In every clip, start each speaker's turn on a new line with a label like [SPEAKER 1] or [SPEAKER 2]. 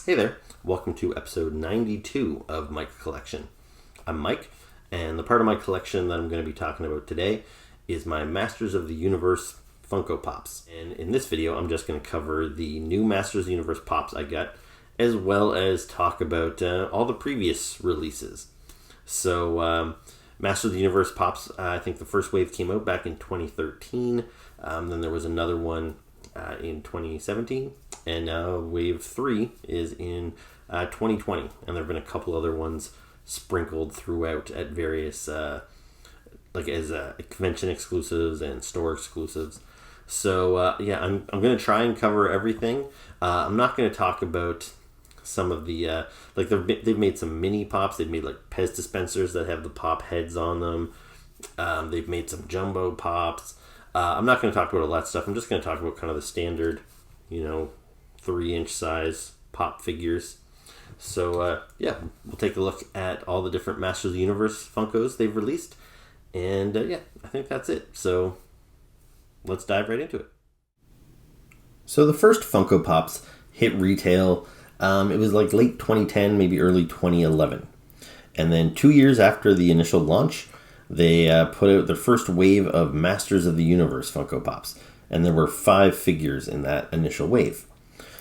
[SPEAKER 1] Hey there, welcome to episode 92 of Mike's Collection. I'm Mike, and the part of my collection that I'm going to be talking about today is my Masters of the Universe Funko Pops. And in this video, I'm just going to cover the new Masters of the Universe Pops I got, as well as talk about all the previous releases. So, Masters of the Universe Pops, I think the first wave came out back in 2013. Then there was another one in 2017, and now wave 3 is in 2020, and there have been a couple other ones sprinkled throughout at various convention exclusives and store exclusives. So I'm going to try and cover everything. I'm not going to talk about some of the they've made some mini pops. They've made like Pez dispensers that have the pop heads on them. They've made some jumbo pops. I'm not going to talk about all that stuff. I'm just going to talk about kind of the standard, 3-inch size pop figures. So, we'll take a look at all the different Masters of the Universe Funkos they've released. And, I think that's it. So, let's dive right into it. So, the first Funko Pops hit retail. It was like late 2010, maybe early 2011. And then 2 years after the initial launch, they put out their first wave of Masters of the Universe Funko Pops, and there were 5 figures in that initial wave.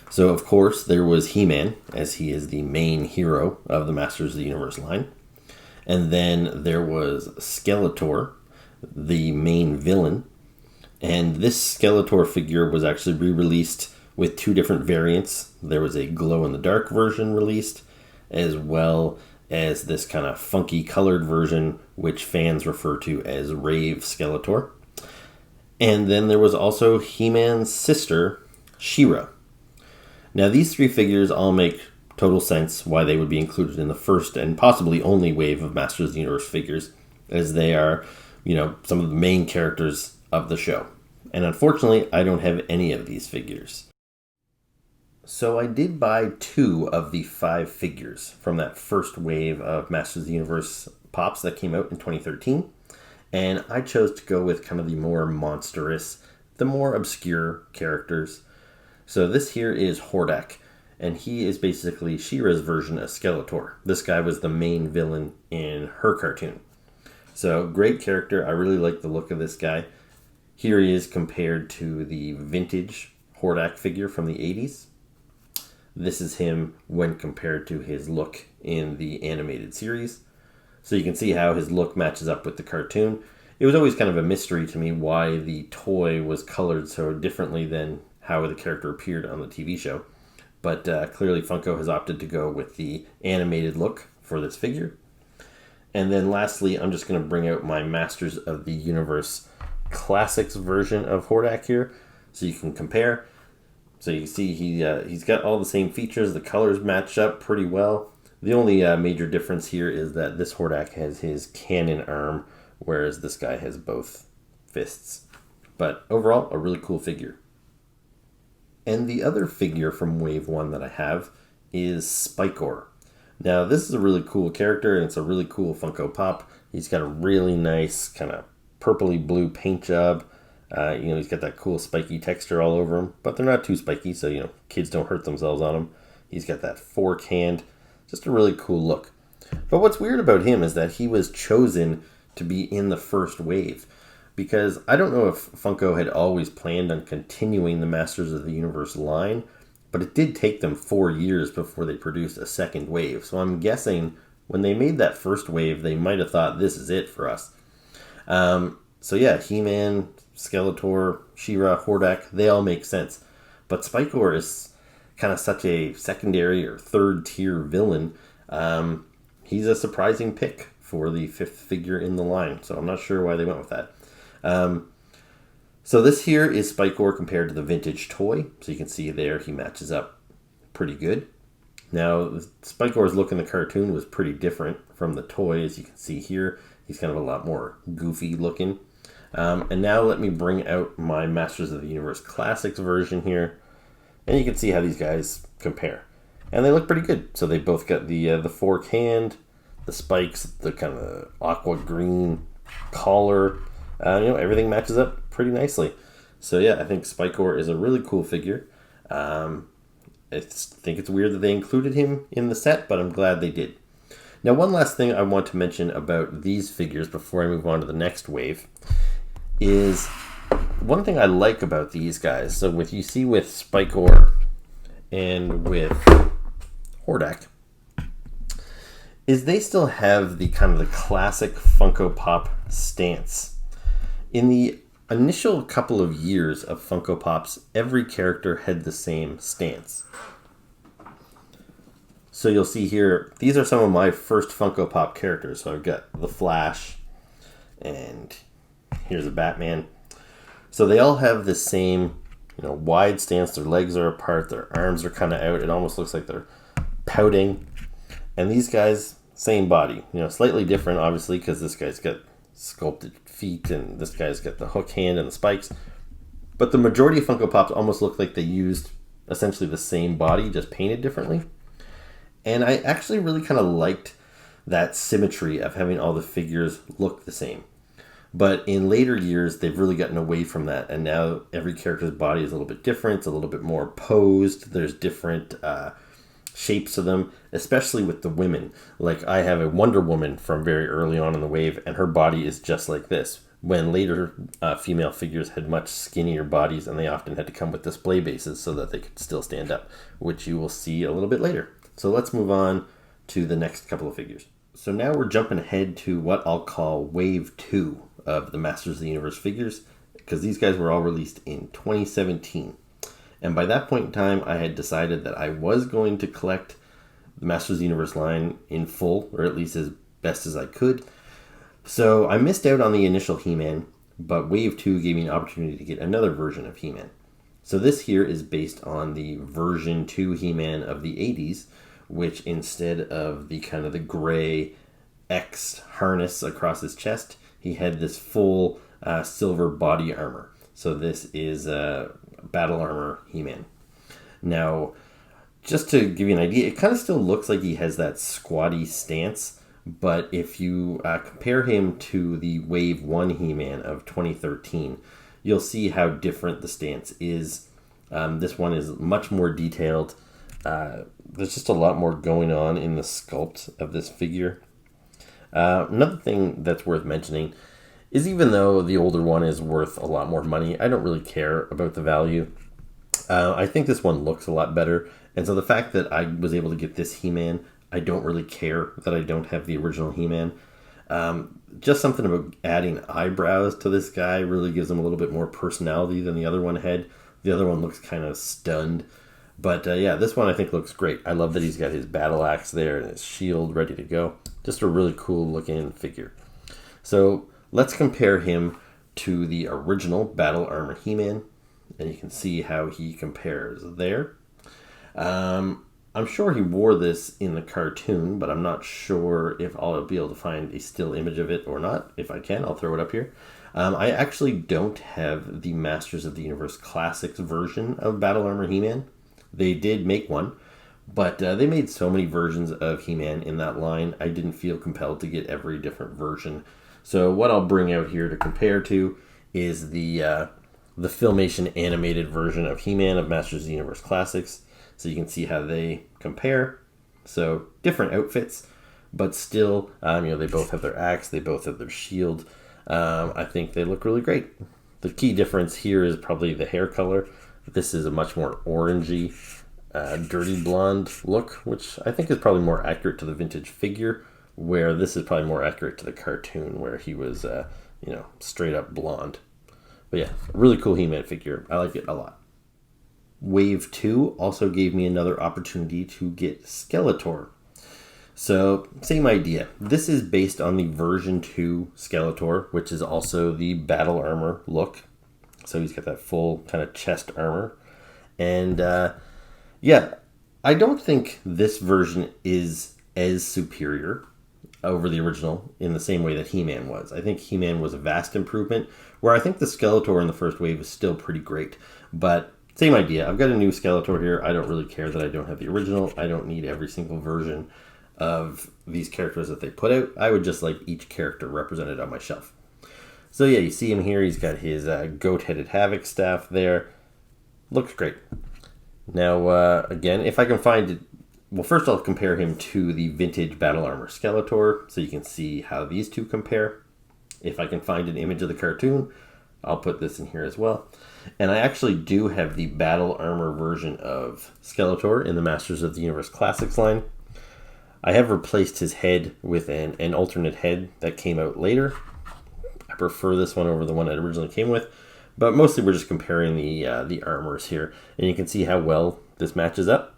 [SPEAKER 1] So, of course, there was He-Man, as he is the main hero of the Masters of the Universe line. And then there was Skeletor, the main villain. And this Skeletor figure was actually re-released with 2 different variants. There was a glow-in-the-dark version released, as well as this kind of funky colored version, which fans refer to as Rave Skeletor. And then there was also He-Man's sister, She-Ra. Now these 3 figures all make total sense why they would be included in the first and possibly only wave of Masters of the Universe figures, as they are, some of the main characters of the show. And unfortunately, I don't have any of these figures. So I did buy 2 of the 5 figures from that first wave of Masters of the Universe Pops that came out in 2013. And I chose to go with kind of the more monstrous, the more obscure characters. So this here is Hordak, and he is basically She-Ra's version of Skeletor. This guy was the main villain in her cartoon. So great character. I really like the look of this guy. Here he is compared to the vintage Hordak figure from the 80s. This is him when compared to his look in the animated series. So you can see how his look matches up with the cartoon. It was always kind of a mystery to me why the toy was colored so differently than how the character appeared on the TV show. But clearly Funko has opted to go with the animated look for this figure. And then lastly, I'm just going to bring out my Masters of the Universe Classics version of Hordak here, so you can compare. So you can see he's got all the same features. The colors match up pretty well. The only major difference here is that this Hordak has his cannon arm, whereas this guy has both fists. But overall, a really cool figure. And the other figure from Wave 1 that I have is Stinkore. Now, this is a really cool character, and it's a really cool Funko Pop. He's got a really nice kind of purpley blue paint job. He's got that cool spiky texture all over him, but they're not too spiky, so, kids don't hurt themselves on him. He's got that fork hand, just a really cool look. But what's weird about him is that he was chosen to be in the first wave, because I don't know if Funko had always planned on continuing the Masters of the Universe line, but it did take them 4 years before they produced a second wave. So I'm guessing when they made that first wave, they might have thought, this is it for us. He-Man, Skeletor, She-Ra, Hordak, they all make sense. But Stinkore is kind of such a secondary or third tier villain. He's a surprising pick for the 5th figure in the line, so I'm not sure why they went with that. So this here is Stinkore compared to the vintage toy. So you can see there he matches up pretty good. Now, Spinkore's look in the cartoon was pretty different from the toy. As you can see here, he's kind of a lot more goofy looking. And now let me bring out my Masters of the Universe Classics version here. And you can see how these guys compare. And they look pretty good. So they both got the fork hand, the spikes, the kind of aqua green collar. Everything matches up pretty nicely. So yeah, I think Stinkore is a really cool figure. I think it's weird that they included him in the set, but I'm glad they did. Now, one last thing I want to mention about these figures before I move on to the next wave is one thing I like about these guys. So you see with Stinkore and with Hordak, is they still have the kind of the classic Funko Pop stance. In the initial couple of years of Funko Pops, every character had the same stance. So you'll see here, these are some of my first Funko Pop characters. So I've got the Flash, and here's a Batman. So they all have the same, wide stance. Their legs are apart, their arms are kind of out. It almost looks like they're pouting. And these guys, same body. Slightly different, obviously, because this guy's got sculpted feet, and this guy's got the hook hand and the spikes. But the majority of Funko Pops almost look like they used essentially the same body, just painted differently. And I actually really kind of liked that symmetry of having all the figures look the same. But in later years, they've really gotten away from that. And now every character's body is a little bit different. It's a little bit more posed. There's different shapes to them, especially with the women. Like I have a Wonder Woman from very early on in the wave, and her body is just like this. When later female figures had much skinnier bodies, and they often had to come with display bases so that they could still stand up, which you will see a little bit later. So let's move on to the next couple of figures. So now we're jumping ahead to what I'll call Wave 2 of the Masters of the Universe figures, because these guys were all released in 2017. And by that point in time, I had decided that I was going to collect the Masters of the Universe line in full, or at least as best as I could. So I missed out on the initial He-Man, but Wave 2 gave me an opportunity to get another version of He-Man. So this here is based on the version 2 He-Man of the 80s, which instead of the kind of the gray X harness across his chest, he had this full silver body armor. So this is battle armor He-Man. Now, just to give you an idea, it kind of still looks like he has that squatty stance, but if you compare him to the Wave 1 He-Man of 2013, you'll see how different the stance is. This one is much more detailed. There's just a lot more going on in the sculpt of this figure. Another thing that's worth mentioning is even though the older one is worth a lot more money, I don't really care about the value. I think this one looks a lot better. And so the fact that I was able to get this He-Man, I don't really care that I don't have the original He-Man. Just something about adding eyebrows to this guy really gives him a little bit more personality than the other one had. The other one looks kind of stunned. But yeah, this one I think looks great. I love that he's got his battle axe there and his shield ready to go. Just a really cool looking figure. So let's compare him to the original Battle Armor He-Man. And you can see how he compares there. I'm sure he wore this in the cartoon, but I'm not sure if I'll be able to find a still image of it or not. If I can, I'll throw it up here. I actually don't have the Masters of the Universe Classics version of Battle Armor He-Man. They did make one, but they made so many versions of He-Man in that line, I didn't feel compelled to get every different version. So what I'll bring out here to compare to is the Filmation animated version of He-Man of Masters of the Universe Classics. So you can see how they compare. So different outfits, but still, they both have their axe, they both have their shield. I think they look really great. The key difference here is probably the hair color. This is a much more orangey, dirty blonde look, which I think is probably more accurate to the vintage figure, where this is probably more accurate to the cartoon, where he was, straight up blonde. But yeah, really cool He-Man figure. I like it a lot. Wave 2 also gave me another opportunity to get Skeletor. So, same idea. This is based on the version 2 Skeletor, which is also the battle armor look. So he's got that full kind of chest armor. And I don't think this version is as superior over the original in the same way that He-Man was. I think He-Man was a vast improvement, where I think the Skeletor in the first wave is still pretty great. But same idea. I've got a new Skeletor here. I don't really care that I don't have the original. I don't need every single version of these characters that they put out. I would just like each character represented on my shelf. So yeah, you see him here. He's got his goat-headed Havoc staff there. Looks great. Now, again, if I can find it, well, first I'll compare him to the vintage Battle Armor Skeletor, so you can see how these two compare. If I can find an image of the cartoon, I'll put this in here as well. And I actually do have the Battle Armor version of Skeletor in the Masters of the Universe Classics line. I have replaced his head with an alternate head that came out later. I prefer this one over the one it originally came with, but mostly we're just comparing the armors here, and you can see how well this matches up.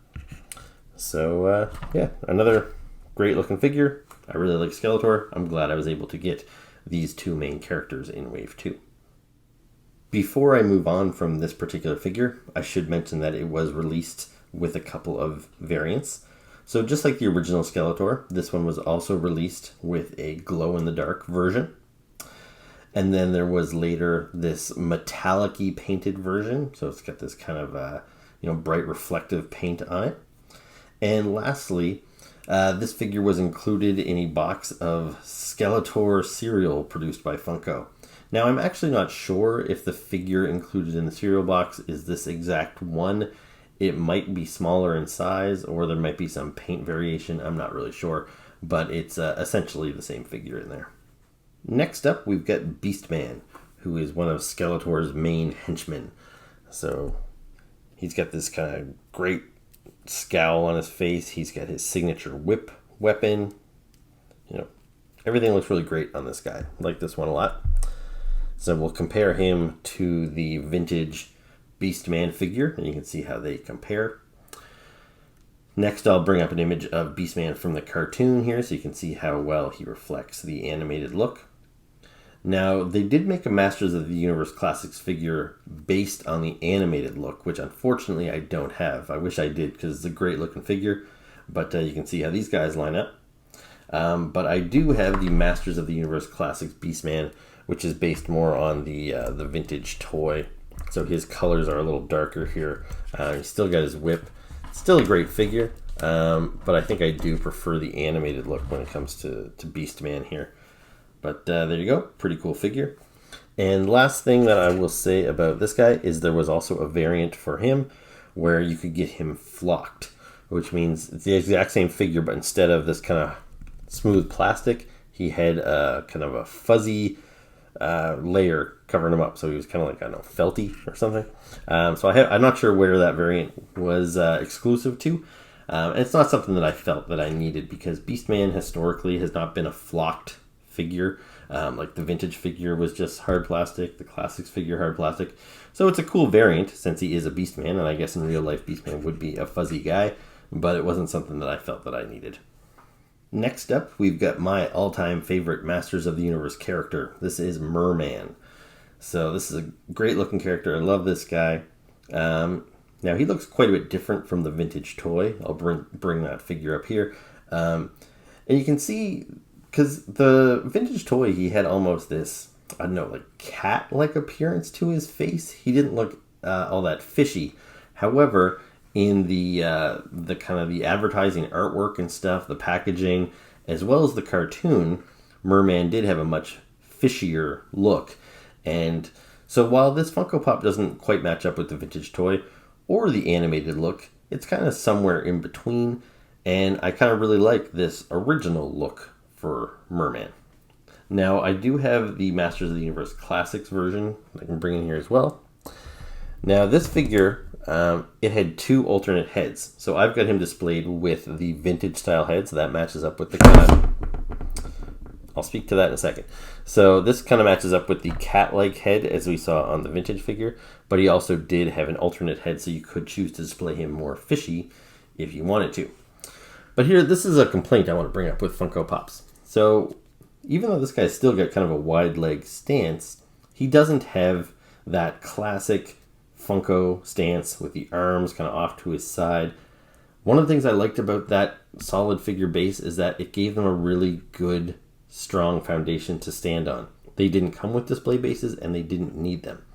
[SPEAKER 1] So yeah, another great looking figure. I really like Skeletor. I'm glad I was able to get these two main characters in Wave 2. Before I move on from this particular figure, I should mention that it was released with a couple of variants. So just like the original Skeletor, this one was also released with a glow-in-the-dark version. And then there was later this metallic-y painted version. So it's got this kind of bright reflective paint on it. And lastly, this figure was included in a box of Skeletor cereal produced by Funko. Now, I'm actually not sure if the figure included in the cereal box is this exact one. It might be smaller in size, or there might be some paint variation. I'm not really sure, but it's essentially the same figure in there. Next up, we've got Beastman, who is one of Skeletor's main henchmen. So he's got this kind of great scowl on his face. He's got his signature whip weapon. Everything looks really great on this guy. I like this one a lot. So we'll compare him to the vintage Beastman figure, and you can see how they compare. Next, I'll bring up an image of Beastman from the cartoon here, so you can see how well he reflects the animated look. Now, they did make a Masters of the Universe Classics figure based on the animated look, which unfortunately I don't have. I wish I did, because it's a great looking figure, but you can see how these guys line up. But I do have the Masters of the Universe Classics Beastman, which is based more on the vintage toy. So his colors are a little darker here. He's still got his whip. Still a great figure, but I think I do prefer the animated look when it comes to Beastman here. But there you go, pretty cool figure. And last thing that I will say about this guy is there was also a variant for him where you could get him flocked, which means it's the exact same figure, but instead of this kind of smooth plastic, he had kind of a fuzzy layer covering him up, so he was kind of like, I don't know, felty or something. So I'm not sure where that variant was exclusive to. And it's not something that I felt that I needed, because Beastman historically has not been a flocked figure. Like the vintage figure was just hard plastic, the classics figure hard plastic. So it's a cool variant since he is a Beastman, and I guess in real life Beastman would be a fuzzy guy, but it wasn't something that I felt that I needed. Next up, we've got my all-time favorite Masters of the Universe character. This is Merman. So this is a great-looking character. I love this guy. Now, he looks quite a bit different from the vintage toy. I'll bring that figure up here. And you can see, because the vintage toy, he had almost this, I don't know, like cat-like appearance to his face. He didn't look all that fishy. However, in the kind of the advertising artwork and stuff, the packaging, as well as the cartoon, Merman did have a much fishier look. And so while this Funko Pop doesn't quite match up with the vintage toy or the animated look, it's kind of somewhere in between, and I kind of really like this original look for Merman. Now, I do have the Masters of the Universe Classics version I can bring in here as well. Now, this figure, it had two alternate heads. So I've got him displayed with the vintage style head, so that matches up with the kind of... I'll speak to that in a second. So this kind of matches up with the cat-like head as we saw on the vintage figure, but he also did have an alternate head, so you could choose to display him more fishy if you wanted to. But here, this is a complaint I want to bring up with Funko Pops. So even though this guy's still got kind of a wide leg stance, he doesn't have that classic Funko stance with the arms kind of off to his side. One of the things I liked about that solid figure base is that it gave them a really good, strong foundation to stand on. They didn't come with display bases, and they didn't need them.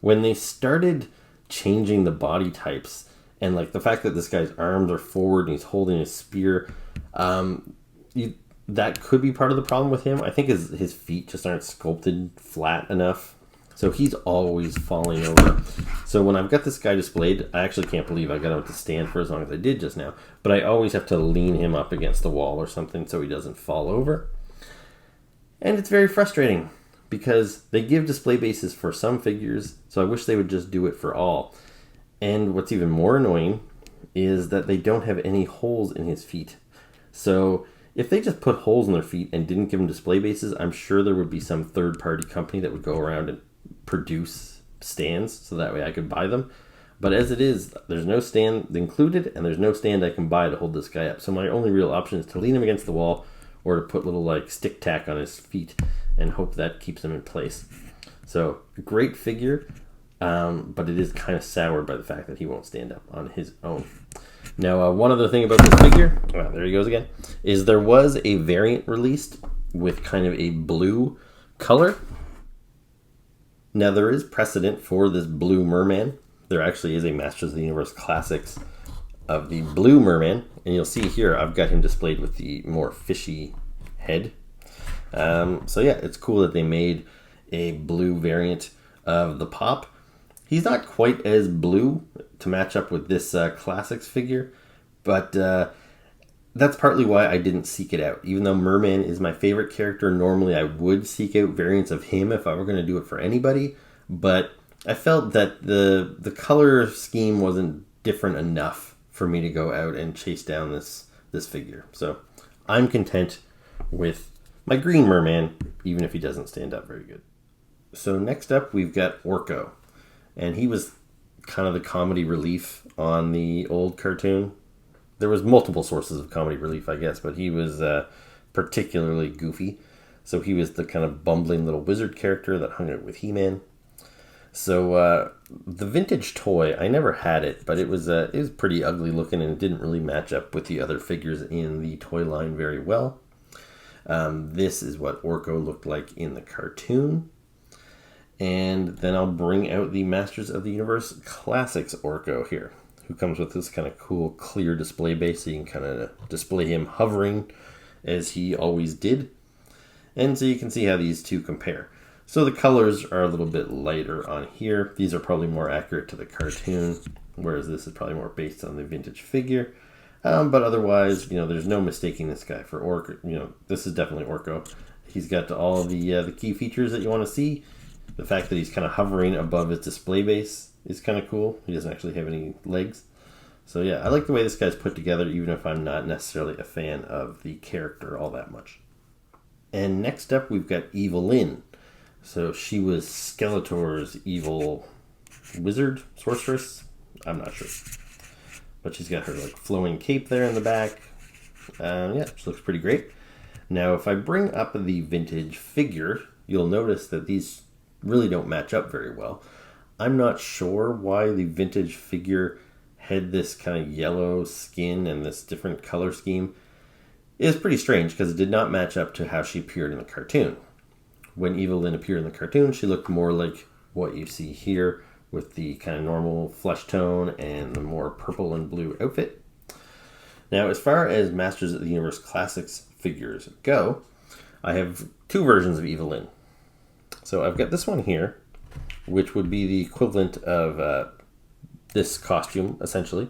[SPEAKER 1] When they started changing the body types, and like the fact that this guy's arms are forward and he's holding his spear, that could be part of the problem with him. I think his feet just aren't sculpted flat enough. So he's always falling over. So when I've got this guy displayed, I actually can't believe I got him to stand for as long as I did just now. But I always have to lean him up against the wall or something so he doesn't fall over. And it's very frustrating because they give display bases for some figures, so I wish they would just do it for all. And what's even more annoying is that they don't have any holes in his feet. So if they just put holes in their feet and didn't give him display bases, I'm sure there would be some third-party company that would go around and produce stands so that way I could buy them. But as it is, there's no stand included and there's no stand I can buy to hold this guy up. So my only real option is to lean him against the wall or to put little like stick tack on his feet and hope that keeps him in place. So great figure, but it is kind of soured by the fact that he won't stand up on his own. Now, one other thing about this figure, there he goes again, is there was a variant released with kind of a blue color. Now, there is precedent for this blue Merman. There actually is a Masters of the Universe Classics of the blue Merman, and you'll see here I've got him displayed with the more fishy head. So yeah, it's cool that they made a blue variant of the Pop. He's not quite as blue to match up with this Classics figure, but that's partly why I didn't seek it out. Even though Merman is my favorite character, normally I would seek out variants of him if I were going to do it for anybody, but I felt that the color scheme wasn't different enough for me to go out and chase down this figure. So I'm content with my green Merman, even if he doesn't stand up very good. So next up, we've got Orco. And he was kind of the comedy relief on the old cartoon. There was multiple sources of comedy relief, I guess, but he was particularly goofy. So he was the kind of bumbling little wizard character that hung out with He-Man. So the vintage toy, I never had it, but it was pretty ugly looking and it didn't really match up with the other figures in the toy line very well. This is what Orco looked like in the cartoon. And then I'll bring out the Masters of the Universe Classics Orco here, who comes with this kind of cool clear display base, so you can kind of display him hovering as he always did. And so you can see how these two compare. So the colors are a little bit lighter on here. These are probably more accurate to the cartoon, whereas this is probably more based on the vintage figure. But otherwise, there's no mistaking this guy for Orco. This is definitely Orco. He's got all of the key features that you want to see. The fact that he's kind of hovering above his display base is kind of cool. He doesn't actually have any legs. So yeah, I like the way this guy's put together, even if I'm not necessarily a fan of the character all that much. And next up, we've got Evelyn. So she was Skeletor's evil wizard, sorceress. I'm not sure. But she's got her flowing cape there in the back. Yeah, she looks pretty great. Now, if I bring up the vintage figure, you'll notice that these really don't match up very well. I'm not sure why the vintage figure had this kind of yellow skin and this different color scheme. It is pretty strange because it did not match up to how she appeared in the cartoon. When Evelyn appeared in the cartoon, she looked more like what you see here with the kind of normal flesh tone and the more purple and blue outfit. Now, as far as Masters of the Universe Classics figures go, I have two versions of Evelyn. So I've got this one here, which would be the equivalent of this costume, essentially.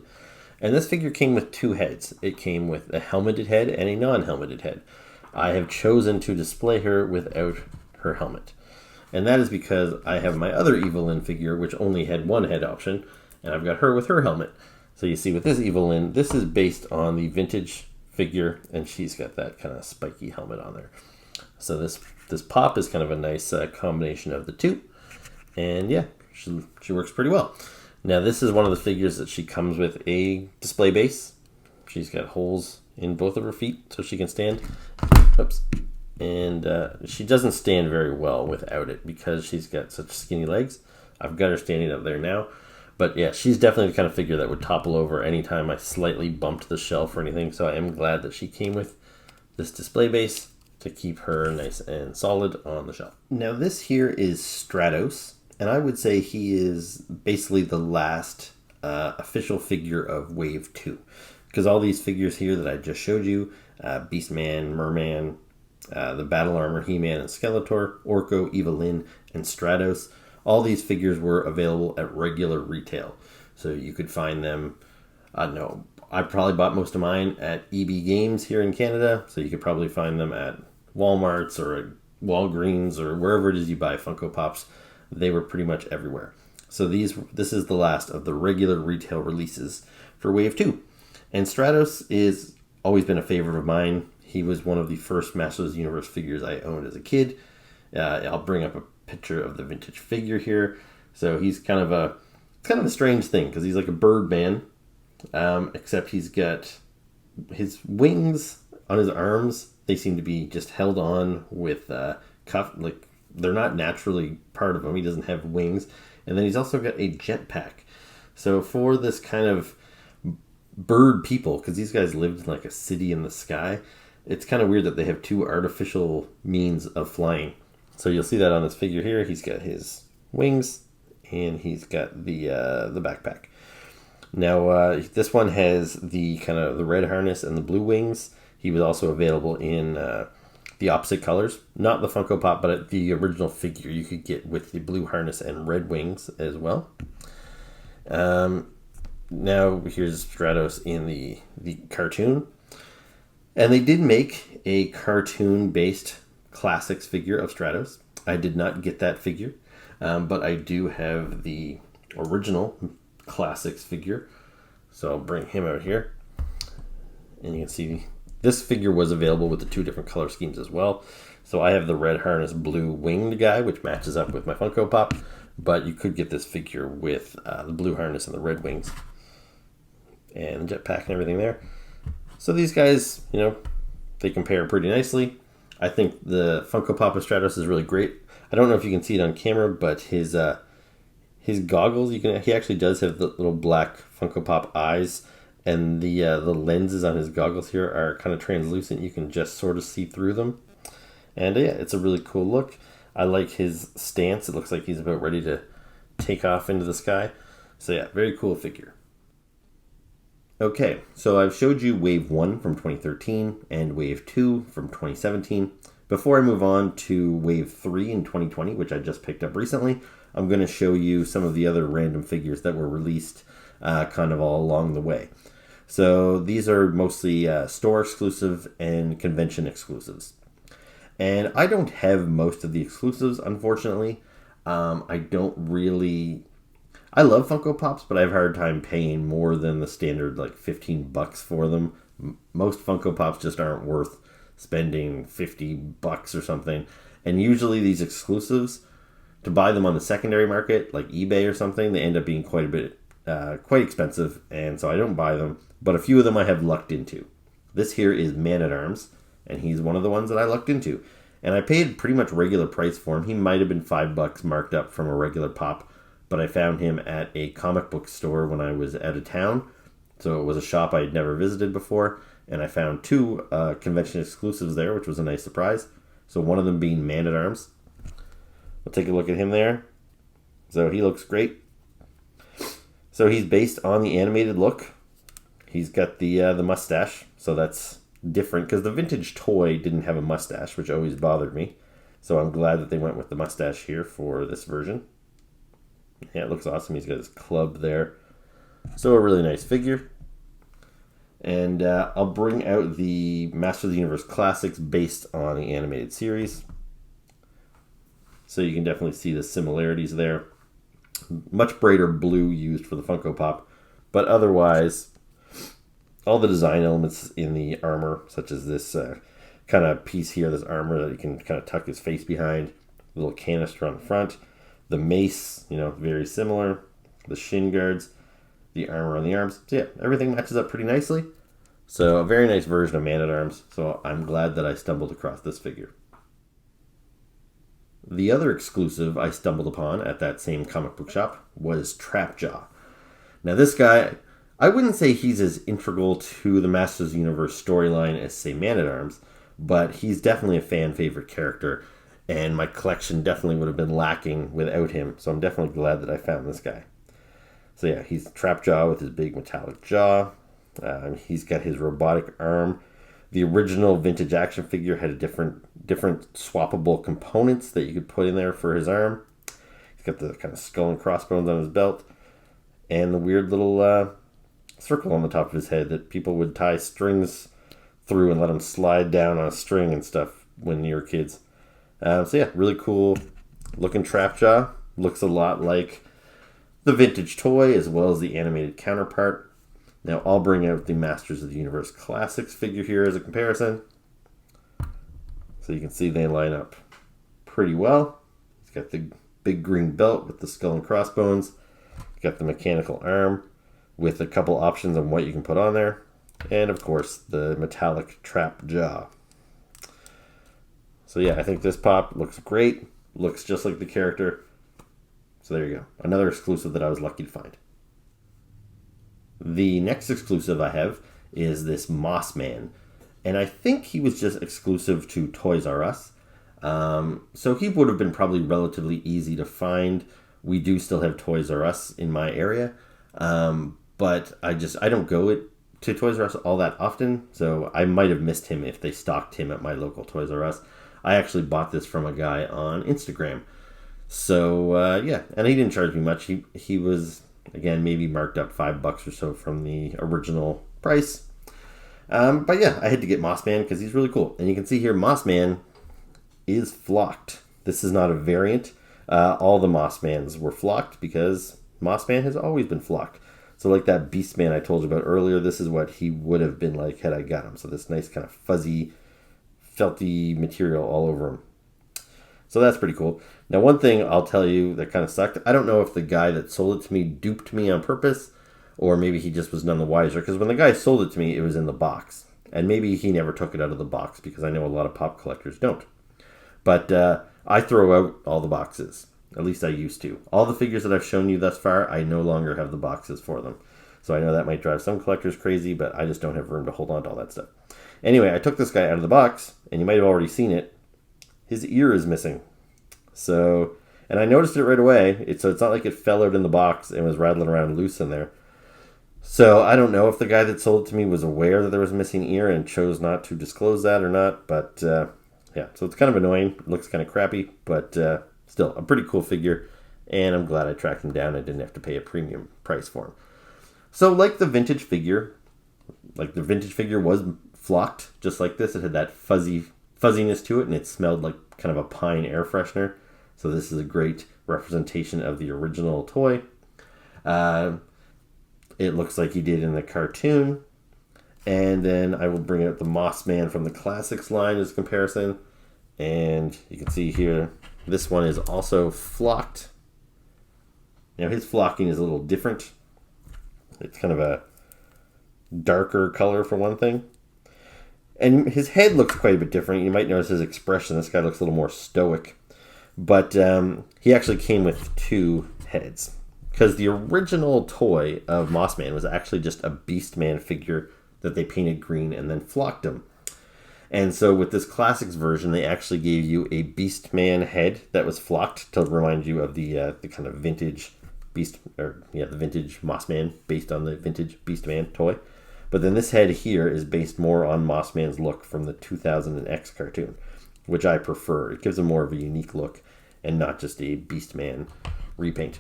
[SPEAKER 1] And this figure came with two heads. It came with a helmeted head and a non-helmeted head. I have chosen to display her without her helmet. And that is because I have my other Evelyn figure, which only had one head option, and I've got her with her helmet. So you see with this Evelyn, this is based on the vintage figure, and she's got that kind of spiky helmet on there. So this Pop is kind of a nice combination of the two. And yeah, she works pretty well. Now this is one of the figures that she comes with a display base. She's got holes in both of her feet so she can stand. Oops. And she doesn't stand very well without it because she's got such skinny legs. I've got her standing up there now. But yeah, she's definitely the kind of figure that would topple over anytime I slightly bumped the shelf or anything. So I am glad that she came with this display base to keep her nice and solid on the shelf. Now this here is Stratos, and I would say he is basically the last official figure of Wave 2. Because all these figures here that I just showed you, Beastman, Merman, the Battle Armor, He-Man and Skeletor, Orco, Evelyn, and Stratos, All these figures were available at regular retail. So you could find them, I don't know, I probably bought most of mine at EB Games here in Canada. So you could probably find them at Walmart's or at Walgreens or wherever it is you buy Funko Pops. They were pretty much everywhere. So this is the last of the regular retail releases for Wave 2. And Stratos is always been a favorite of mine. He was one of the first Masters of the Universe figures I owned as a kid. I'll bring up a picture of the vintage figure here. So he's kind of a strange thing because he's like a Birdman, except he's got his wings on his arms. They seem to be just held on with cuff, like they're not naturally part of him. He doesn't have wings. And then he's also got a jetpack. So for this kind of bird people, because these guys lived in like a city in the sky, it's kind of weird that they have two artificial means of flying. So you'll see that on this figure here. He's got his wings and he's got the backpack. Now this one has the kind of the red harness and the blue wings. He was also available in the opposite colors, not the Funko Pop, but the original figure you could get with the blue harness and red wings as well. Now here's Stratos in the cartoon. And they did make a cartoon-based classics figure of Stratos. I did not get that figure, but I do have the original classics figure. So I'll bring him out here. And you can see this figure was available with the two different color schemes as well. So I have the red harness blue winged guy, which matches up with my Funko Pop. But you could get this figure with the blue harness and the red wings. And the jetpack and everything there. So these guys, they compare pretty nicely. I think the Funko Pop of Stratos is really great. I don't know if you can see it on camera, but his goggles, he actually does have the little black Funko Pop eyes. And the lenses on his goggles here are kind of translucent. You can just sort of see through them. And yeah, it's a really cool look. I like his stance. It looks like he's about ready to take off into the sky. So yeah, very cool figure. Okay, so I've showed you Wave 1 from 2013 and Wave 2 from 2017. Before I move on to Wave 3 in 2020, which I just picked up recently, I'm going to show you some of the other random figures that were released kind of all along the way. So these are mostly store exclusive and convention exclusives. And I don't have most of the exclusives, unfortunately. I love Funko Pops, but I have a hard time paying more than the standard like $15 for them. Most Funko Pops just aren't worth spending $50 or something. And usually these exclusives, to buy them on the secondary market, like eBay or something, they end up being quite expensive, and so I don't buy them. But a few of them I have lucked into. This here is Man-at-Arms, and he's one of the ones that I lucked into. And I paid pretty much regular price for him. He might have been $5 marked up from a regular pop, but I found him at a comic book store when I was out of town. So it was a shop I had never visited before, and I found two convention exclusives there, which was a nice surprise. So one of them being Man-at-Arms. We'll take a look at him there. So he looks great. So he's based on the animated look. He's got the mustache, so that's different because the vintage toy didn't have a mustache, which always bothered me. So I'm glad that they went with the mustache here for this version. Yeah, it looks awesome. He's got his club there. So a really nice figure. And I'll bring out the Masters of the Universe Classics based on the animated series. So you can definitely see the similarities there. Much brighter blue used for the Funko Pop. But otherwise, all the design elements in the armor, such as this kind of piece here, this armor that you can kind of tuck his face behind, the little canister on the front, the mace, very similar, the shin guards, the armor on the arms. So yeah, everything matches up pretty nicely. So a very nice version of Man-at-Arms. So I'm glad that I stumbled across this figure. The other exclusive I stumbled upon at that same comic book shop was Trapjaw. Now this guy, I wouldn't say he's as integral to the Masters of the Universe storyline as, say, Man-at-Arms, but he's definitely a fan favorite character, and my collection definitely would have been lacking without him, so I'm definitely glad that I found this guy. So yeah, he's Trapjaw with his big metallic jaw. He's got his robotic arm. The original vintage action figure had a different swappable components that you could put in there for his arm. He's got the kind of skull and crossbones on his belt, and the weird little circle on the top of his head that people would tie strings through and let them slide down on a string and stuff when you were kids. So yeah, really cool looking Trapjaw. Looks a lot like the vintage toy as well as the animated counterpart. Now I'll bring out the Masters of the Universe Classics figure here as a comparison. So you can see they line up pretty well. He's got the big green belt with the skull and crossbones. Got the mechanical arm with a couple options on what you can put on there. And of course the metallic trap jaw. So yeah, I think this pop looks great. Looks just like the character. So there you go. Another exclusive that I was lucky to find. The next exclusive I have is this Mossman. And I think he was just exclusive to Toys R Us. So he would have been probably relatively easy to find. We do still have Toys R Us in my area. But I don't go to Toys R Us all that often. So I might have missed him if they stocked him at my local Toys R Us. I actually bought this from a guy on Instagram. So, yeah, and he didn't charge me much. He was, again, maybe marked up $5 or so from the original price. But yeah, I had to get Mossman because he's really cool. And you can see here, Mossman is flocked. This is not a variant. All the Mossmans were flocked because Mossman has always been flocked. So like that Beastman I told you about earlier, this is what he would have been like had I got him. So this nice kind of fuzzy, felty material all over him. So that's pretty cool. Now, one thing I'll tell you that kind of sucked. I don't know if the guy that sold it to me duped me on purpose, or maybe he just was none the wiser. Because when the guy sold it to me, it was in the box. And maybe he never took it out of the box, because I know a lot of pop collectors don't. But I throw out all the boxes. At least I used to. All the figures that I've shown you thus far, I no longer have the boxes for them. So I know that might drive some collectors crazy, but I just don't have room to hold on to all that stuff. Anyway, I took this guy out of the box, and you might have already seen it. His ear is missing. So, and I noticed it right away. So it's not like it fell out in the box and was rattling around loose in there. So I don't know if the guy that sold it to me was aware that there was a missing ear and chose not to disclose that or not. But yeah, so it's kind of annoying. It looks kind of crappy, but still a pretty cool figure. And I'm glad I tracked him down and didn't have to pay a premium price for him. So like the vintage figure was flocked just like this. It had that fuzziness to it, and it smelled like kind of a pine air freshener. So this is a great representation of the original toy. It looks like he did in the cartoon. And then I will bring out the Mossman from the Classics line as a comparison. And you can see here, this one is also flocked. Now his flocking is a little different. It's kind of a darker color for one thing. And his head looks quite a bit different. You might notice his expression. This guy looks a little more stoic. But he actually came with two heads. Because the original toy of Mossman was actually just a Beastman figure that they painted green and then flocked him. And so with this Classics version, they actually gave you a Beastman head that was flocked to remind you of the kind of vintage the vintage Mossman based on the vintage Beastman toy. But then this head here is based more on Mossman's look from the 2000X cartoon, which I prefer. It gives him more of a unique look and not just a Beastman repaint.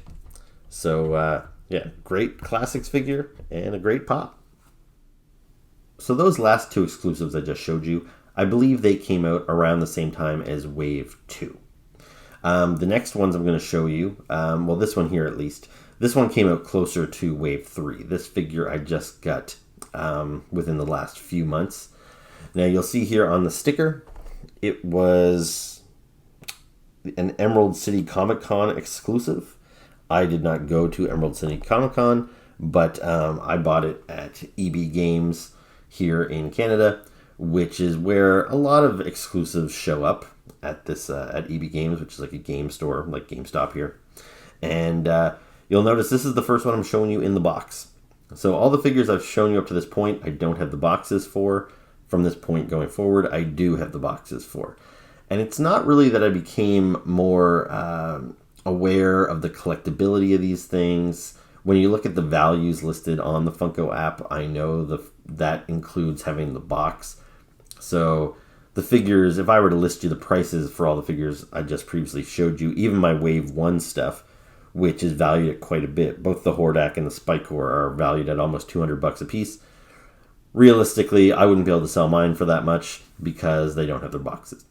[SPEAKER 1] So, yeah, great Classics figure and a great pop. So those last two exclusives I just showed you, I believe they came out around the same time as Wave 2. The next ones I'm going to show you, well, this one here at least, this one came out closer to Wave 3. This figure I just got within the last few months. Now you'll see here on the sticker, it was an Emerald City Comic Con exclusive. I did not go to Emerald City Comic Con, but I bought it at EB Games here in Canada, which is where a lot of exclusives show up at this at EB Games, which is like a game store, like GameStop here. And you'll notice this is the first one I'm showing you in the box. So all the figures I've shown you up to this point, I don't have the boxes for. From this point going forward, I do have the boxes for. And it's not really that I became more aware of the collectability of these things. When you look at the values listed on the Funko app, I know that includes having the box. So the figures, if I were to list you the prices for all the figures I just previously showed you, even my Wave 1 stuff, which is valued at quite a bit. Both the Hordak and the Stinkore are valued at almost $200 a piece. Realistically, I wouldn't be able to sell mine for that much because they don't have their boxes.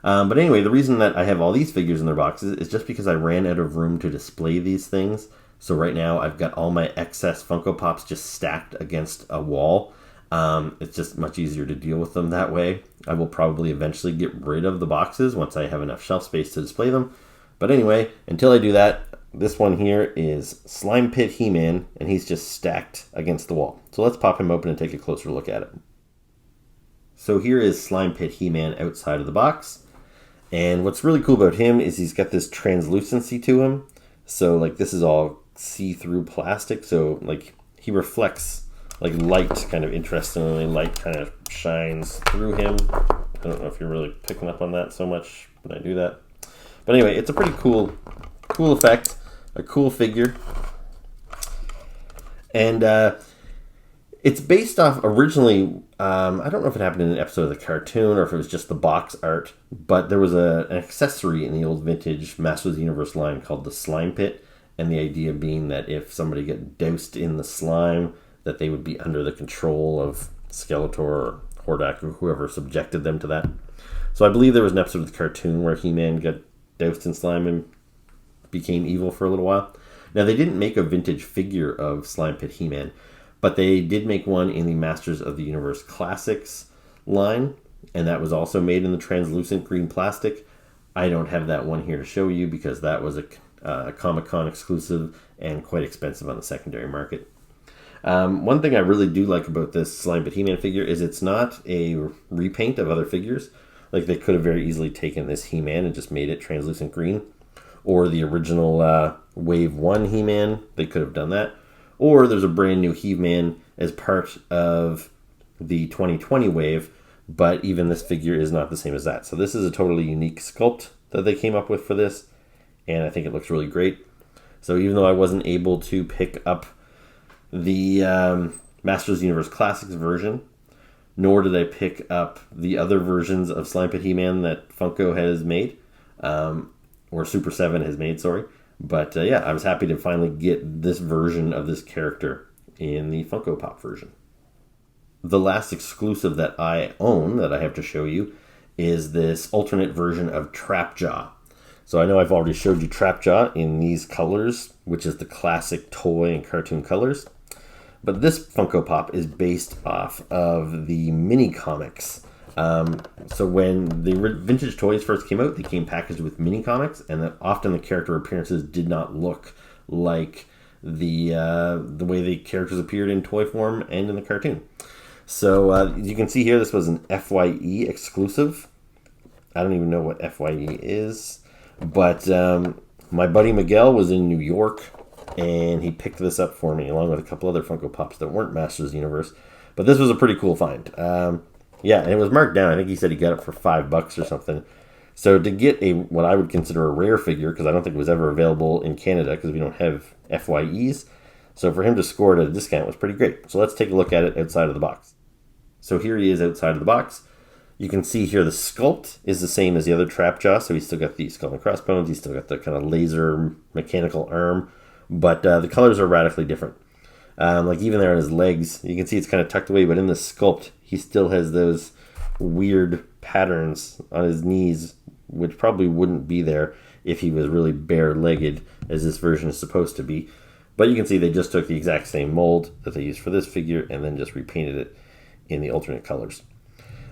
[SPEAKER 1] But anyway, the reason that I have all these figures in their boxes is just because I ran out of room to display these things. So right now I've got all my excess Funko Pops just stacked against a wall. It's just much easier to deal with them that way. I will probably eventually get rid of the boxes once I have enough shelf space to display them. But anyway, until I do that, this one here is Slime Pit He-Man, and he's just stacked against the wall. So let's pop him open and take a closer look at it. So here is Slime Pit He-Man outside of the box. And what's really cool about him is he's got this translucency to him. So like this is all see-through plastic. So like he reflects like light, kind of interestingly. Light kind of shines through him. I don't know if you're really picking up on that so much when I do that. But anyway, it's a pretty cool effect. A cool figure. And it's based off originally, I don't know if it happened in an episode of the cartoon or if it was just the box art, but there was an accessory in the old vintage Masters of the Universe line called the Slime Pit, and the idea being that if somebody got doused in the slime, that they would be under the control of Skeletor or Hordak or whoever subjected them to that. So I believe there was an episode of the cartoon where He-Man got doused in slime and became evil for a little while. Now, they didn't make a vintage figure of Slime Pit He-Man, but they did make one in the Masters of the Universe Classics line, and that was also made in the translucent green plastic. I don't have that one here to show you because that was a Comic-Con exclusive and quite expensive on the secondary market. One thing I really do like about this Slime Pit He-Man figure is it's not a repaint of other figures. Like, they could have very easily taken this He-Man and just made it translucent green. Or the original Wave 1 He-Man, they could have done that. Or there's a brand new He-Man as part of the 2020 wave, but even this figure is not the same as that. So this is a totally unique sculpt that they came up with for this, and I think it looks really great. So even though I wasn't able to pick up the Masters of the Universe Classics version, nor did I pick up the other versions of Slime Pit He-Man that Funko has made, or Super 7 has made, sorry. But yeah, I was happy to finally get this version of this character in the Funko Pop version. The last exclusive that I own that I have to show you is this alternate version of Trapjaw. So I know I've already showed you Trapjaw in these colors, which is the classic toy and cartoon colors. But this Funko Pop is based off of the mini comics. So when the vintage toys first came out, they came packaged with mini comics, and that often the character appearances did not look like the way the characters appeared in toy form and in the cartoon. So you can see here, this was an FYE exclusive. I don't even know what FYE is, but my buddy Miguel was in New York, and he picked this up for me along with a couple other Funko Pops that weren't Masters of the Universe. But this was a pretty cool find. Yeah, and it was marked down. I think he said he got it for $5 or something. So to get what I would consider a rare figure, because I don't think it was ever available in Canada because we don't have FYEs. So for him to score it at a discount was pretty great. So let's take a look at it outside of the box. So here he is outside of the box. You can see here the sculpt is the same as the other Trapjaw. So he's still got the skull and crossbones. He's still got the kind of laser mechanical arm. But the colors are radically different. Like even there on his legs, you can see it's kind of tucked away, but in the sculpt, he still has those weird patterns on his knees, which probably wouldn't be there if he was really bare-legged, as this version is supposed to be. But you can see they just took the exact same mold that they used for this figure and then just repainted it in the alternate colors.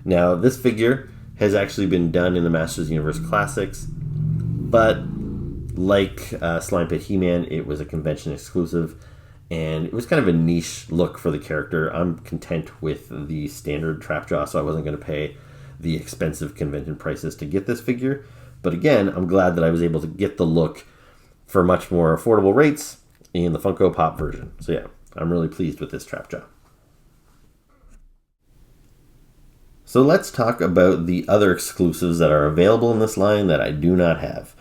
[SPEAKER 1] Now, this figure has actually been done in the Masters of the Universe Classics, but like Slime Pit He-Man, it was a convention exclusive, and it was kind of a niche look for the character. I'm content with the standard Trapjaw, so I wasn't going to pay the expensive convention prices to get this figure. But again, I'm glad that I was able to get the look for much more affordable rates in the Funko Pop version. So yeah, I'm really pleased with this Trapjaw. So let's talk about the other exclusives that are available in this line that I do not have.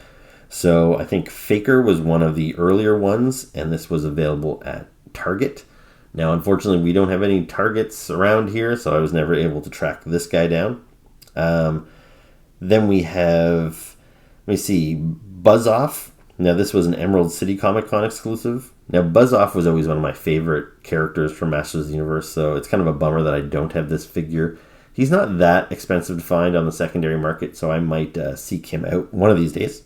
[SPEAKER 1] So I think Faker was one of the earlier ones, and this was available at Target. Now, unfortunately, we don't have any Targets around here, so I was never able to track this guy down. Then we have, let me see, Buzz Off Now, this was an Emerald City Comic Con exclusive. Now, Buzz-Off was always one of my favorite characters from Masters of the Universe, so it's kind of a bummer that I don't have this figure. He's not that expensive to find on the secondary market, so I might seek him out one of these days.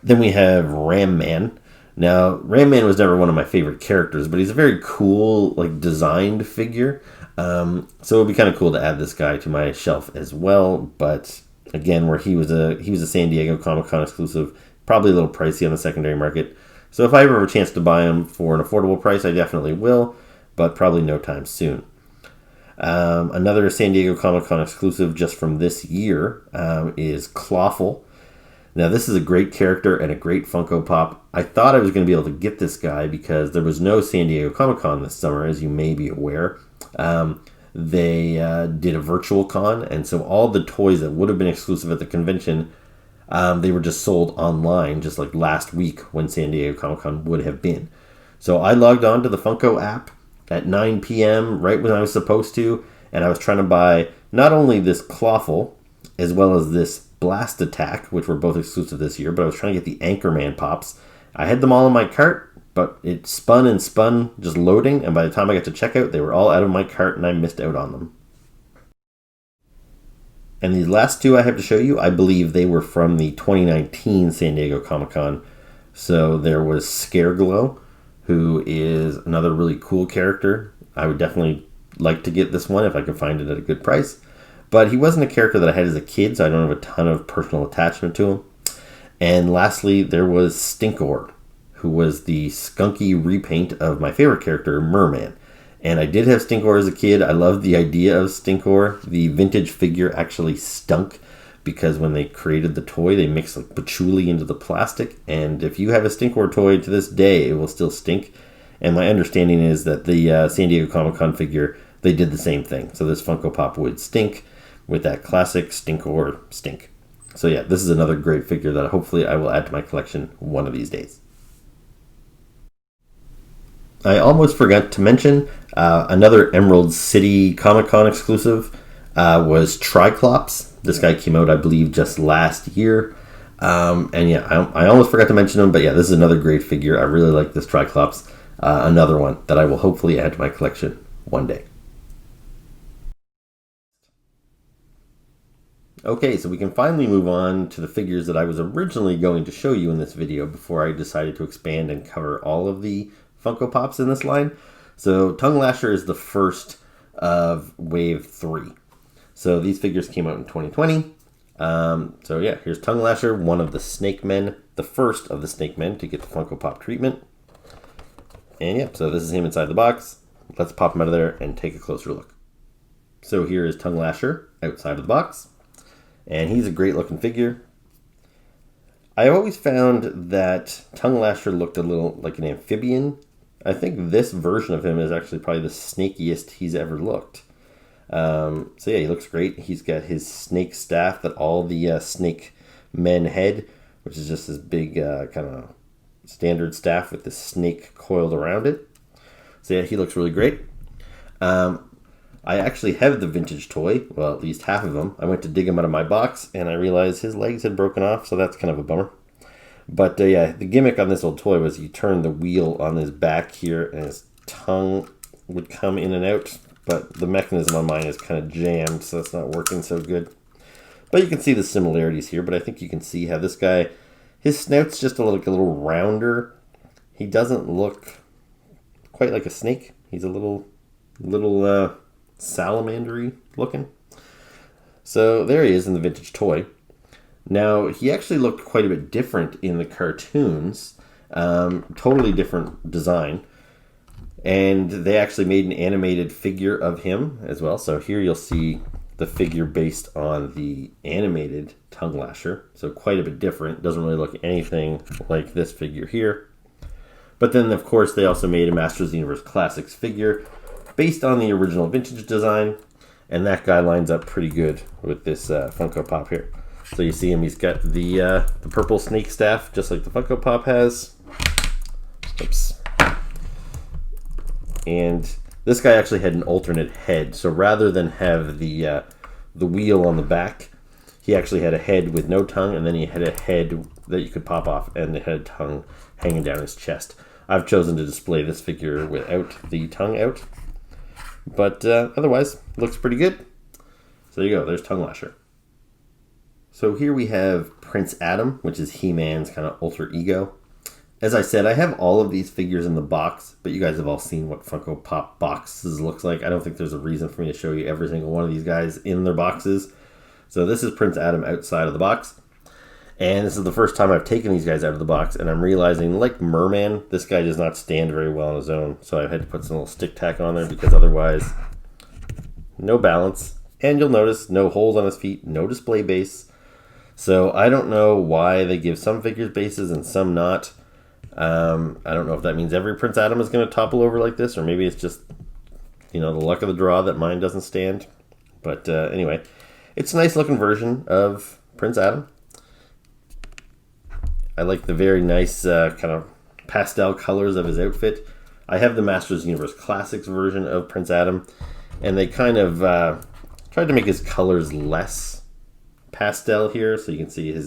[SPEAKER 1] Then we have Ram Man. Now, Ram Man was never one of my favorite characters, but he's a very cool, like, designed figure. So it would be kind of cool to add this guy to my shelf as well. But again, where he was a San Diego Comic Con exclusive, probably a little pricey on the secondary market. So if I ever have a chance to buy him for an affordable price, I definitely will, but probably no time soon. Another San Diego Comic Con exclusive just from this year is Clawful. Now, this is a great character and a great Funko Pop. I thought I was going to be able to get this guy because there was no San Diego Comic Con this summer, as you may be aware. They did a virtual con, and so all the toys that would have been exclusive at the convention, they were just sold online, just like last week when San Diego Comic Con would have been. So I logged on to the Funko app at 9 p.m. right when I was supposed to, and I was trying to buy not only this Clawful, as well as this Blast Attack, which were both exclusive this year, but I was trying to get the Anchorman Pops. I had them all in my cart, but it spun and spun, just loading, and by the time I got to checkout, they were all out of my cart, and I missed out on them. And these last two I have to show you, I believe they were from the 2019 San Diego Comic-Con. So there was Scareglow, who is another really cool character. I would definitely like to get this one if I could find it at a good price. But he wasn't a character that I had as a kid, so I don't have a ton of personal attachment to him. And lastly, there was Stinkore, who was the skunky repaint of my favorite character, Merman. And I did have Stinkore as a kid. I loved the idea of Stinkore. The vintage figure actually stunk because when they created the toy, they mixed like patchouli into the plastic. And if you have a Stinkore toy to this day, it will still stink. And my understanding is that the San Diego Comic-Con figure, they did the same thing. So this Funko Pop would stink with that classic Stinkore stink. So yeah, this is another great figure that hopefully I will add to my collection one of these days. I almost forgot to mention another Emerald City Comic Con exclusive was Triclops. This guy came out, I believe, just last year. And yeah, I almost forgot to mention him, but yeah, this is another great figure. I really like this Triclops. Another one that I will hopefully add to my collection one day. Okay, so we can finally move on to the figures that I was originally going to show you in this video before I decided to expand and cover all of the Funko Pops in this line. So Tongue Lasher is the first of Wave 3. So these figures came out in 2020. So yeah, here's Tongue Lasher, one of the Snake Men, the first of the Snake Men to get the Funko Pop treatment. And yeah, so this is him inside the box. Let's pop him out of there and take a closer look. So here is Tongue Lasher outside of the box. And he's a great looking figure. I always found that Tongue Lasher looked a little like an amphibian. I think this version of him is actually probably the snakiest he's ever looked. So yeah, he looks great. He's got his snake staff that all the snake men had, which is just this big kind of standard staff with the snake coiled around it. So yeah, he looks really great. I actually have the vintage toy, well, at least half of them. I went to dig him out of my box, and I realized his legs had broken off, so that's kind of a bummer. But yeah, the gimmick on this old toy was you turn the wheel on his back here, and his tongue would come in and out. But the mechanism on mine is kind of jammed, so it's not working so good. But you can see the similarities here, but I think you can see how this guy, his snout's just a little rounder. He doesn't look quite like a snake. He's a little salamander-y looking. So there he is in the vintage toy. Now, he actually looked quite a bit different in the cartoons. Totally different design. And they actually made an animated figure of him as well. So here you'll see the figure based on the animated Tongue Lasher. So quite a bit different. Doesn't really look anything like this figure here. But then, of course, they also made a Masters of the Universe Classics figure based on the original vintage design. And that guy lines up pretty good with this Funko Pop here. So you see him, he's got the purple snake staff, just like the Funko Pop has. Oops. And this guy actually had an alternate head. So rather than have the wheel on the back, he actually had a head with no tongue, and then he had a head that you could pop off, and it had a tongue hanging down his chest. I've chosen to display this figure without the tongue out, but otherwise looks pretty good. So there you go, there's Tongue Lasher. So here we have Prince Adam, which is He-Man's kind of alter ego. As I said, I have all of these figures in the box, but you guys have all seen what Funko Pop boxes looks like. I don't think there's a reason for me to show you every single one of these guys in their boxes. So this is Prince Adam outside of the box. And this is the first time I've taken these guys out of the box, and I'm realizing, like Merman, this guy does not stand very well on his own. So I've had to put some little stick tack on there, because otherwise, no balance. And you'll notice no holes on his feet, no display base. So I don't know why they give some figures bases and some not. I don't know if that means every Prince Adam is going to topple over like this, or maybe it's just, the luck of the draw that mine doesn't stand. But anyway, it's a nice looking version of Prince Adam. I like the very nice kind of pastel colors of his outfit. I have the Masters of the Universe Classics version of Prince Adam, and they kind of tried to make his colors less pastel here, so you can see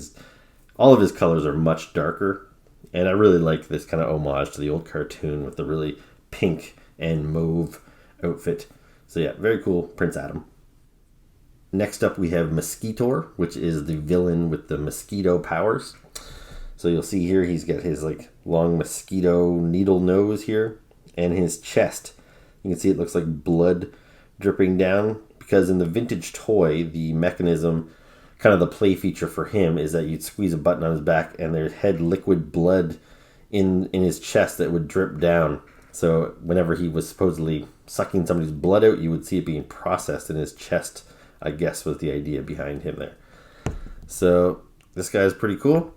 [SPEAKER 1] all of his colors are much darker. And I really like this kind of homage to the old cartoon with the really pink and mauve outfit. So yeah, very cool Prince Adam. Next up we have Mosquito, which is the villain with the mosquito powers. So you'll see here he's got his long mosquito needle nose here, and his chest. You can see it looks like blood dripping down, because in the vintage toy, the mechanism, kind of the play feature for him, is that you'd squeeze a button on his back and there had liquid blood in his chest that would drip down. So whenever he was supposedly sucking somebody's blood out, you would see it being processed in his chest, I guess was the idea behind him there. So this guy is pretty cool.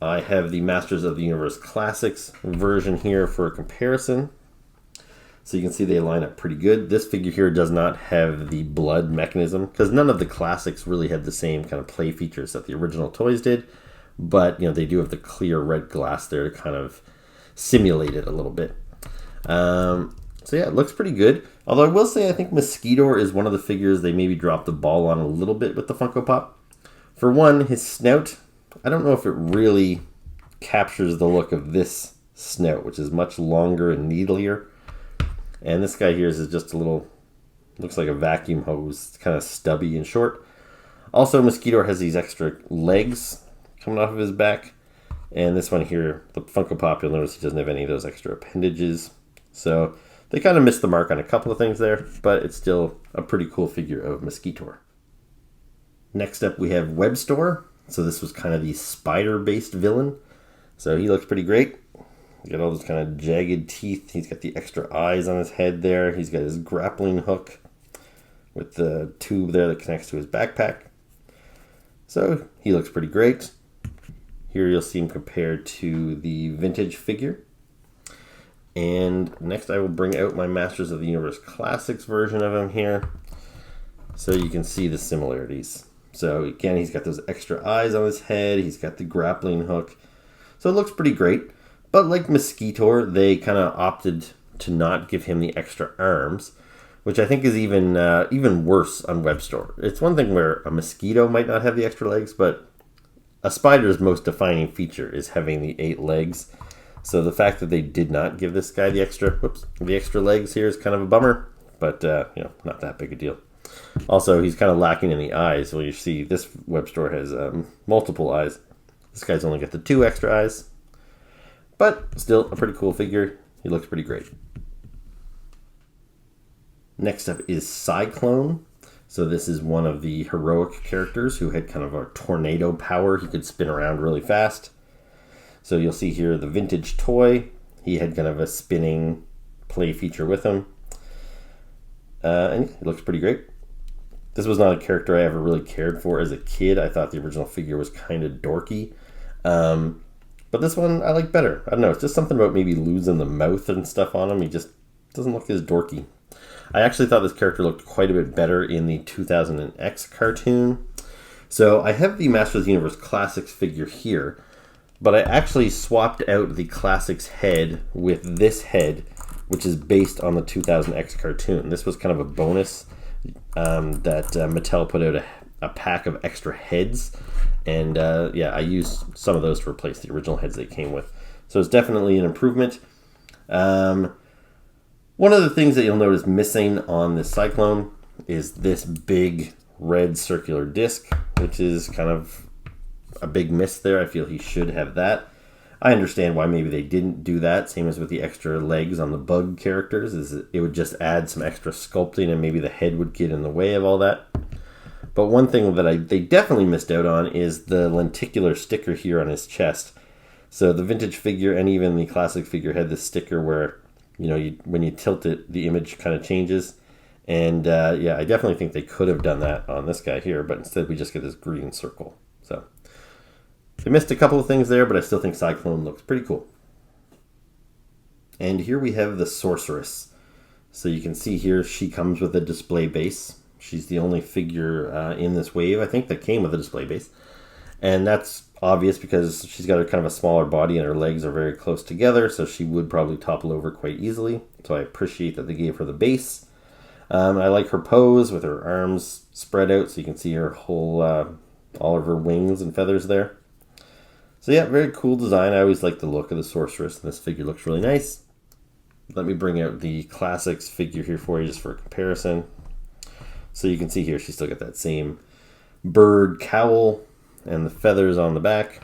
[SPEAKER 1] I have the Masters of the Universe Classics version here for a comparison. So you can see they line up pretty good. This figure here does not have the blood mechanism, because none of the classics really had the same kind of play features that the original toys did. But, they do have the clear red glass there to kind of simulate it a little bit. So yeah, it looks pretty good. Although I will say I think Mosquito is one of the figures they maybe dropped the ball on a little bit with the Funko Pop. For one, his snout, I don't know if it really captures the look of this snout, which is much longer and needlier. And this guy here is just a little, looks like a vacuum hose. It's kind of stubby and short. Also, Mosquito has these extra legs coming off of his back. And this one here, the Funko Pop, you'll notice he doesn't have any of those extra appendages. So they kind of missed the mark on a couple of things there, but it's still a pretty cool figure of Mosquito. Next up, we have Webstore. So this was kind of the spider-based villain. So he looks pretty great. He's got all those kind of jagged teeth. He's got the extra eyes on his head there. He's got his grappling hook with the tube there that connects to his backpack. So he looks pretty great. Here you'll see him compared to the vintage figure. And next I will bring out my Masters of the Universe Classics version of him here, so you can see the similarities. So again, he's got those extra eyes on his head. He's got the grappling hook. So it looks pretty great. But like Mosquito, they kind of opted to not give him the extra arms, which I think is even worse on Webstore. It's one thing where a mosquito might not have the extra legs, but a spider's most defining feature is having the 8 legs. So the fact that they did not give this guy the extra legs here is kind of a bummer, but not that big a deal. Also, he's kind of lacking in the eyes. Well, you see this Webstore has multiple eyes. This guy's only got the 2 extra eyes, but still a pretty cool figure. He looks pretty great. Next up is Cyclone. So this is one of the heroic characters who had kind of a tornado power. He could spin around really fast. So you'll see here the vintage toy. He had kind of a spinning play feature with him. And it looks pretty great. This was not a character I ever really cared for as a kid. I thought the original figure was kind of dorky. But this one I like better. I don't know, it's just something about maybe losing the mouth and stuff on him. He just doesn't look as dorky. I actually thought this character looked quite a bit better in the 2000X cartoon. So I have the Masters of the Universe Classics figure here, but I actually swapped out the Classics head with this head, which is based on the 2000X cartoon. This was kind of a bonus that Mattel put out a pack of extra heads. And yeah, I used some of those to replace the original heads they came with. So it's definitely an improvement. One of the things that you'll notice missing on this Cyclone is this big red circular disc, which is kind of a big miss there. I feel he should have that. I understand why maybe they didn't do that, same as with the extra legs on the bug characters, is it would just add some extra sculpting and maybe the head would get in the way of all that. But one thing that they definitely missed out on is the lenticular sticker here on his chest. So the vintage figure and even the classic figure had this sticker where, you know, when you tilt it, the image kind of changes. And yeah, I definitely think they could have done that on this guy here, but instead we just get this green circle. So they missed a couple of things there, but I still think Cyclone looks pretty cool. And here we have the Sorceress. So you can see here she comes with a display base. She's the only figure in this wave, I think, that came with a display base. And that's obvious because she's got a kind of a smaller body and her legs are very close together, so she would probably topple over quite easily. So I appreciate that they gave her the base. I like her pose with her arms spread out so you can see her whole, all of her wings and feathers there. So yeah, very cool design. I always like the look of the Sorceress, and this figure looks really nice. Let me bring out the Classics figure here for you just for comparison. So you can see here she's still got that same bird cowl and the feathers on the back.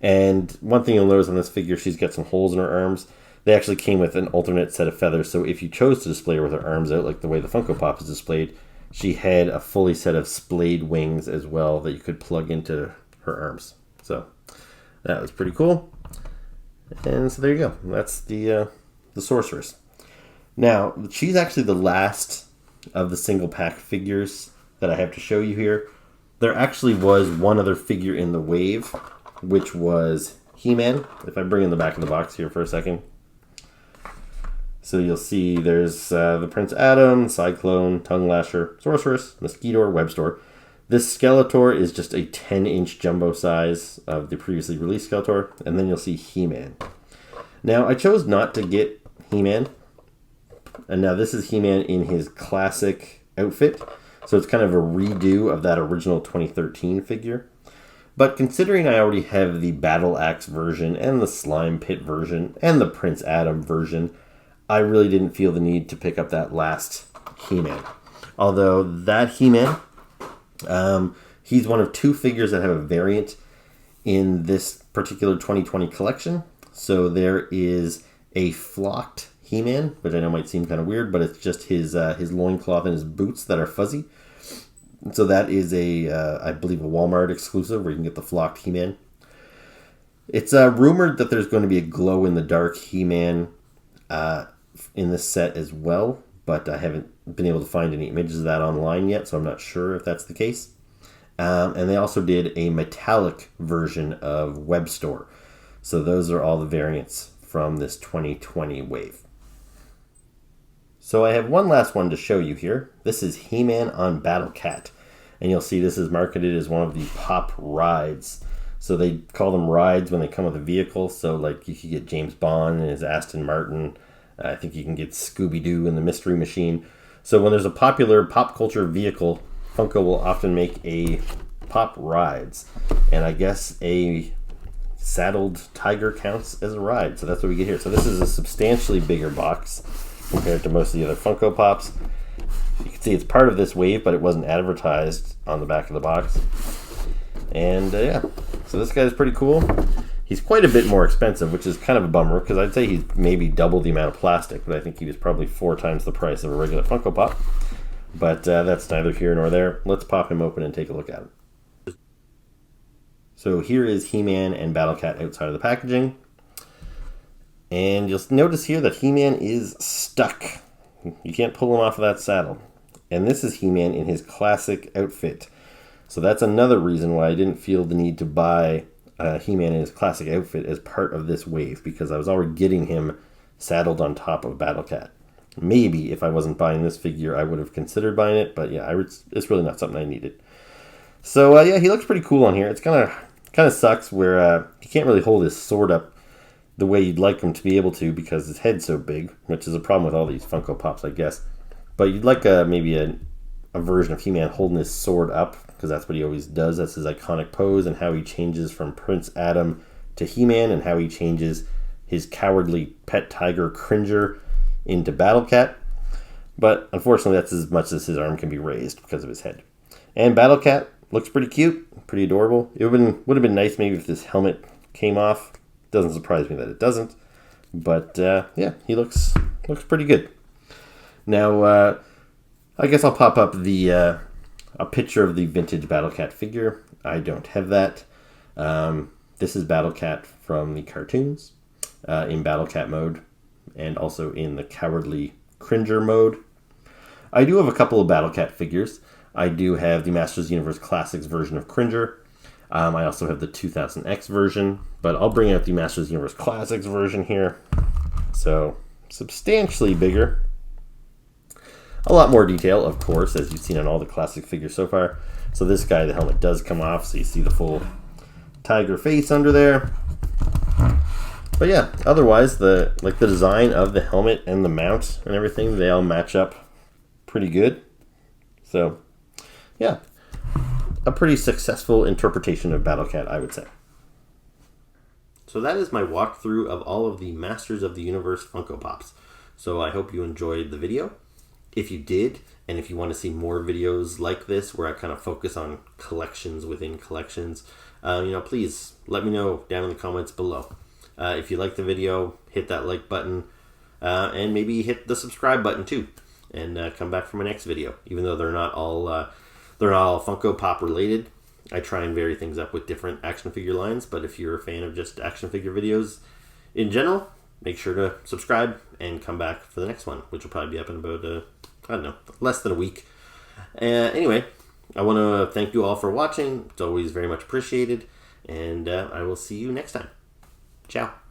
[SPEAKER 1] And one thing you'll notice on this figure, she's got some holes in her arms. They actually came with an alternate set of feathers, so if you chose to display her with her arms out, like the way the Funko Pop is displayed, she had a fully set of splayed wings as well that you could plug into her arms. So that was pretty cool. And so there you go. That's the Sorceress. Now, she's actually the last of the single pack figures that I have to show you here. There actually was one other figure in the wave, which was He-Man. If I bring in the back of the box here for a second. So you'll see there's the Prince Adam, Cyclone, Tongue Lasher, Sorceress, Mosquito, Web Store. This Skeletor is just a 10-inch jumbo size of the previously released Skeletor, and then you'll see He-Man. Now, I chose not to get He-Man, and now this is He-Man in his classic outfit, so it's kind of a redo of that original 2013 figure. But considering I already have the Battle Axe version, and the Slime Pit version, and the Prince Adam version, I really didn't feel the need to pick up that last He-Man. Although that He-Man, he's one of two figures that have a variant in this particular 2020 collection. So there is a flocked He-Man, which I know might seem kind of weird, but it's just his loincloth and his boots that are fuzzy. So that is I believe a Walmart exclusive where you can get the flocked He-Man. It's rumored that there's going to be a glow-in-the-dark He-Man in this set as well, but I haven't been able to find any images of that online yet, so I'm not sure if that's the case. And they also did a metallic version of Web Store. So those are all the variants from this 2020 wave. So I have one last one to show you here. This is He-Man on Battle Cat. And you'll see this is marketed as one of the pop rides. So they call them rides when they come with a vehicle. So like you could get James Bond and his Aston Martin. I think you can get Scooby-Doo and the Mystery Machine. So when there's a popular pop culture vehicle, Funko will often make a pop rides. And I guess a saddled tiger counts as a ride. So that's what we get here. So this is a substantially bigger box compared to most of the other Funko Pops. You can see it's part of this wave, but it wasn't advertised on the back of the box. And yeah, so this guy's pretty cool. He's quite a bit more expensive, which is kind of a bummer, because I'd say he's maybe double the amount of plastic, but I think he was probably 4 times the price of a regular Funko Pop. But that's neither here nor there. Let's pop him open and take a look at him. So here is He-Man and Battle Cat outside of the packaging. And you'll notice here that He-Man is stuck. You can't pull him off of that saddle. And this is He-Man in his classic outfit. So that's another reason why I didn't feel the need to buy He-Man in his classic outfit as part of this wave, because I was already getting him saddled on top of Battle Cat. Maybe if I wasn't buying this figure, I would have considered buying it, but yeah, it's really not something I needed. So yeah, he looks pretty cool on here. It's kind of sucks where he can't really hold his sword up the way you'd like him to be able to because his head's so big, which is a problem with all these Funko Pops, I guess. But you'd like maybe a a version of He-Man holding his sword up, because that's what he always does. That's his iconic pose, and how he changes from Prince Adam to He-Man, and how he changes his cowardly pet tiger Cringer into Battle Cat. But unfortunately, that's as much as his arm can be raised because of his head. And Battle Cat looks pretty cute, pretty adorable. It would have been nice maybe if this helmet came off. Doesn't surprise me that it doesn't. But yeah, he looks pretty good. Now, I guess I'll pop up the a picture of the vintage Battle Cat figure. I don't have that. This is Battle Cat from the cartoons in Battle Cat mode, and also in the Cowardly Cringer mode. I do have a couple of Battle Cat figures. I do have the Masters of the Universe Classics version of Cringer. I also have the 2000X version, but I'll bring out the Masters of the Universe Classics version here. So, substantially bigger. A lot more detail, of course, as you've seen on all the classic figures so far. So this guy, the helmet does come off, so you see the full tiger face under there. But yeah, otherwise, the design of the helmet and the mount and everything, they all match up pretty good. So, yeah, a pretty successful interpretation of Battle Cat, I would say. So that is my walkthrough of all of the Masters of the Universe Funko Pops. So I hope you enjoyed the video. If you did, and if you want to see more videos like this, where I kind of focus on collections within collections, please let me know down in the comments below. If you like the video, hit that like button, and maybe hit the subscribe button too, and come back for my next video. Even though they're not all Funko Pop related, I try and vary things up with different action figure lines. But if you're a fan of just action figure videos in general, make sure to subscribe and come back for the next one, which will probably be up in about less than a week. Anyway, I want to thank you all for watching. It's always very much appreciated, and I will see you next time. Ciao.